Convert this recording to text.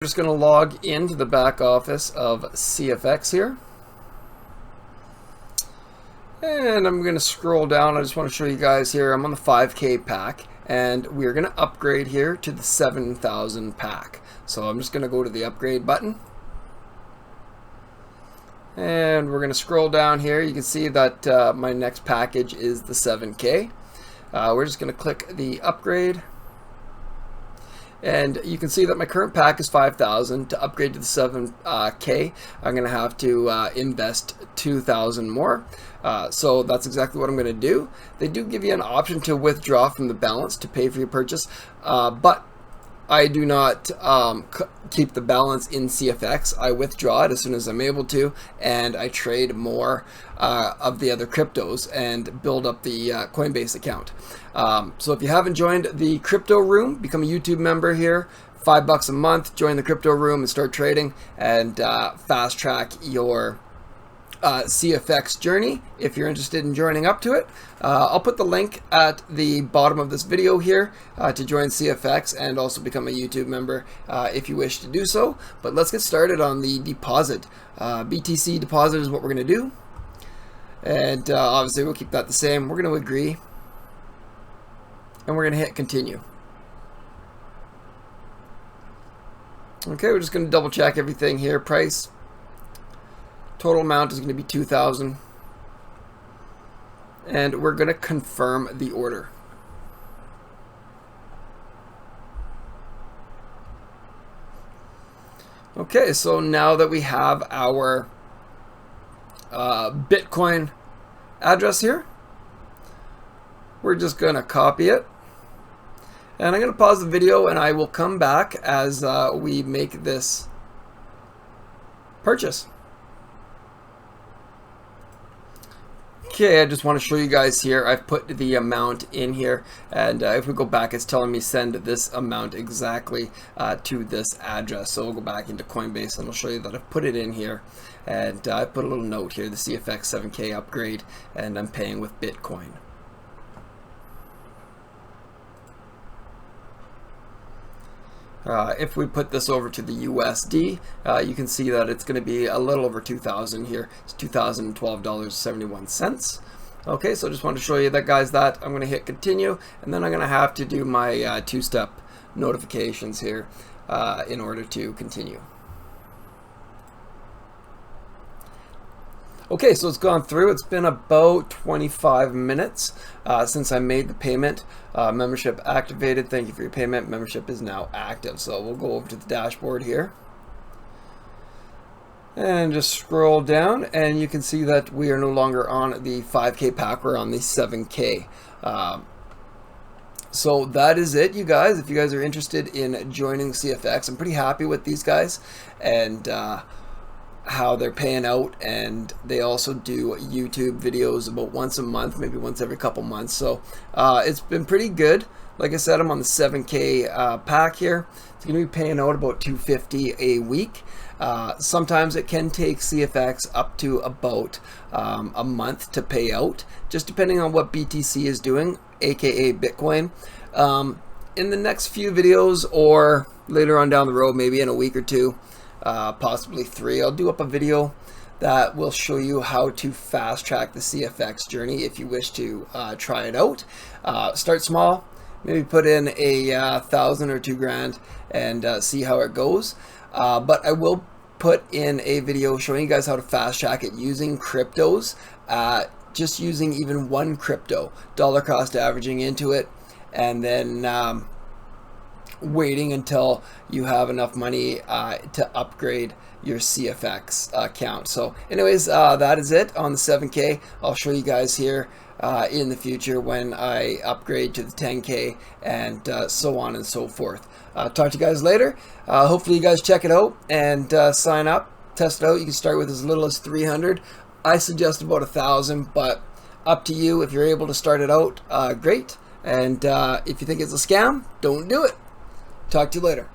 Just going to log into the back office of CFX here. And I'm going to scroll down. I just want to show you guys here. I'm on the 5K pack, and we're going to upgrade here to the 7,000 pack. So I'm just going to go to the upgrade button. And we're going to scroll down here. You can see that my next package is the 7K. We're just going to click the upgrade. And you can see that my current pack is 5,000. To upgrade to the 7K, I'm going to have to invest 2,000 more. So that's exactly what I'm going to do. They do give you an option to withdraw from the balance to pay for your purchase, but I do not keep the balance in CFX. I withdraw it as soon as I'm able to, and I trade more of the other cryptos and build up the Coinbase account. So if you haven't joined the crypto room, become a YouTube member here. $5 a month, join the crypto room and start trading and fast track your CFX journey if you're interested in joining up to it. I'll put the link at the bottom of this video here to join CFX and also become a YouTube member if you wish to do so. But let's get started on the deposit. BTC deposit is what we're going to do, and obviously we'll keep that the same. We're going to agree, and we're going to hit continue. Okay, we're just going to double check everything here. Price. Total amount is going to be 2,000, and we're going to confirm the order. Okay, so now that we have our Bitcoin address here, we're just going to copy it, and I'm going to pause the video, and I will come back as we make this purchase. Okay, I just want to show you guys here. I've put the amount in here, and if we go back, it's telling me send this amount exactly to this address. So we'll go back into Coinbase, and I'll show you that I've put it in here, and I put a little note here: the CFX 7K upgrade, and I'm paying with Bitcoin. If we put this over to the USD, you can see that it's going to be a little over 2,000 here. It's $2,012.71. Okay, so I just wanted to show you that, guys, that I'm going to hit continue, and then I'm going to have to do my two-step notifications here in order to continue. Okay, so it's gone through. It's been about 25 minutes since I made the payment. Membership activated. Thank you for your payment. Membership is now active. So we'll go over to the dashboard here and just scroll down, and you can see that we are no longer on the 5K pack. We're on the 7K. So that is it, you guys. If you guys are interested in joining CFX, I'm pretty happy with these guys and how they're paying out, and they also do YouTube videos about once a month, maybe once every couple months. So it's been pretty good. Like I said, I'm on the 7K pack here. It's going to be paying out about $250 a week. Sometimes it can take CFX up to about a month to pay out, just depending on what BTC is doing, aka Bitcoin. In the next few videos, or later on down the road, maybe in a week or two, possibly 3, I'll do up a video that will show you how to fast track the CFX journey if you wish to try it out. Start small, maybe put in a 1,000 or 2 grand and see how it goes. But I will put in a video showing you guys how to fast track it using cryptos, just using even one crypto, dollar cost averaging into it, and then waiting until you have enough money to upgrade your CFX account. So anyways, that is it on the 7K. I'll show you guys here in the future when I upgrade to the 10K and so on and so forth. Talk to you guys later. Hopefully you guys check it out and sign up, test it out. You can start with as little as 300. I suggest about 1,000, but up to you. If you're able to start it out, great. And if you think it's a scam, don't do it. Talk to you later.